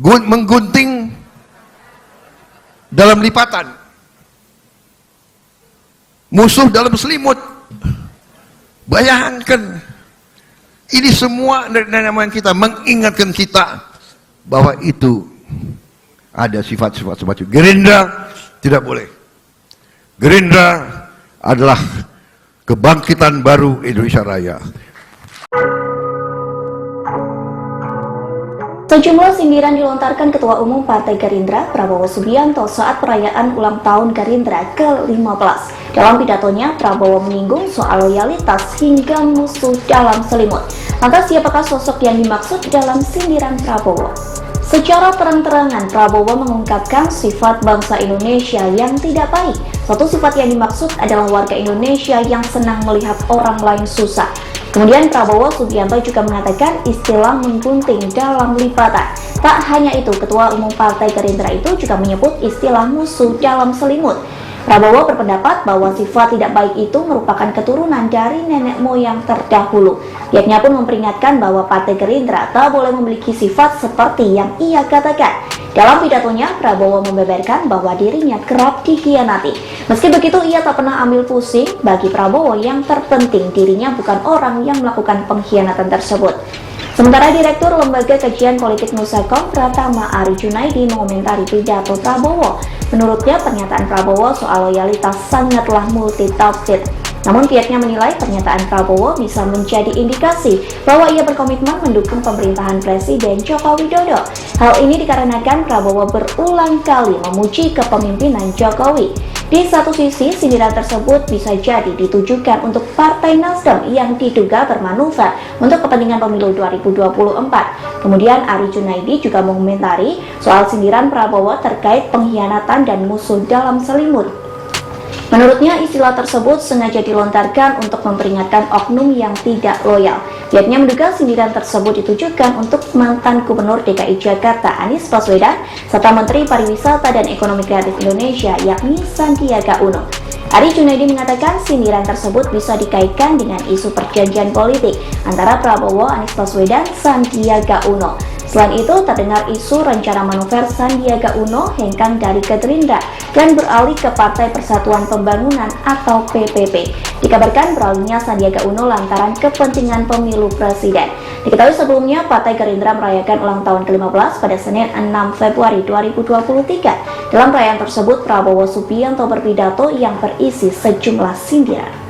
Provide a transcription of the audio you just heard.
menggunting dalam lipatan, musuh dalam selimut. Bayangkan, ini semua nama kita mengingatkan kita bahwa itu ada sifat-sifat semacam. Gerindra tidak boleh. Gerindra adalah kebangkitan baru Indonesia Raya. Sejumlah sindiran dilontarkan Ketua Umum Partai Gerindra, Prabowo Subianto saat perayaan ulang tahun Gerindra ke-15. Dalam pidatonya, Prabowo menyinggung soal loyalitas hingga musuh dalam selimut. Lantas siapakah sosok yang dimaksud dalam sindiran Prabowo? Secara terang-terangan, Prabowo mengungkapkan sifat bangsa Indonesia yang tidak baik. Suatu sifat yang dimaksud adalah warga Indonesia yang senang melihat orang lain susah. Kemudian Prabowo Subianto juga mengatakan istilah menggunting dalam lipatan. Tak hanya itu, Ketua Umum Partai Gerindra itu juga menyebut istilah musuh dalam selimut. Prabowo berpendapat bahwa sifat tidak baik itu merupakan keturunan dari nenek moyang terdahulu. Pihaknya pun memperingatkan bahwa Partai Gerindra tak boleh memiliki sifat seperti yang ia katakan. Dalam pidatonya, Prabowo membeberkan bahwa dirinya kerap dikhianati. Meski begitu, ia tak pernah ambil pusing. Bagi Prabowo, yang terpenting dirinya bukan orang yang melakukan pengkhianatan tersebut. Sementara Direktur Lembaga Kajian Politik Nusakom, Pratama Ari Junaidi, mengomentari pidato Prabowo. Menurutnya, pernyataan Prabowo soal loyalitas sangatlah multitafsir. Namun pihaknya menilai pernyataan Prabowo bisa menjadi indikasi bahwa ia berkomitmen mendukung pemerintahan Presiden Joko Widodo. Hal ini dikarenakan Prabowo berulang kali memuji kepemimpinan Jokowi. Di satu sisi, sindiran tersebut bisa jadi ditujukan untuk Partai Nasdem yang diduga bermanuver untuk kepentingan pemilu 2024. Kemudian Ari Junaidi juga mengomentari soal sindiran Prabowo terkait pengkhianatan dan musuh dalam selimut. Menurutnya, istilah tersebut sengaja dilontarkan untuk memperingatkan oknum yang tidak loyal. Pihaknya menduga sindiran tersebut ditujukan untuk mantan Gubernur DKI Jakarta Anies Baswedan serta Menteri Pariwisata dan Ekonomi Kreatif Indonesia yakni Sandiaga Uno. Ari Junaidi mengatakan sindiran tersebut bisa dikaitkan dengan isu perjanjian politik antara Prabowo, Anies Baswedan, Sandiaga Uno. Selain itu, terdengar isu rencana manuver Sandiaga Uno hengkang dari Gerindra dan beralih ke Partai Persatuan Pembangunan atau PPP. Dikabarkan beralihnya Sandiaga Uno lantaran kepentingan pemilu presiden. Diketahui sebelumnya, Partai Gerindra merayakan ulang tahun ke-15 pada Senin 6 Februari 2023. Dalam perayaan tersebut, Prabowo Subianto berpidato yang berisi sejumlah sindiran.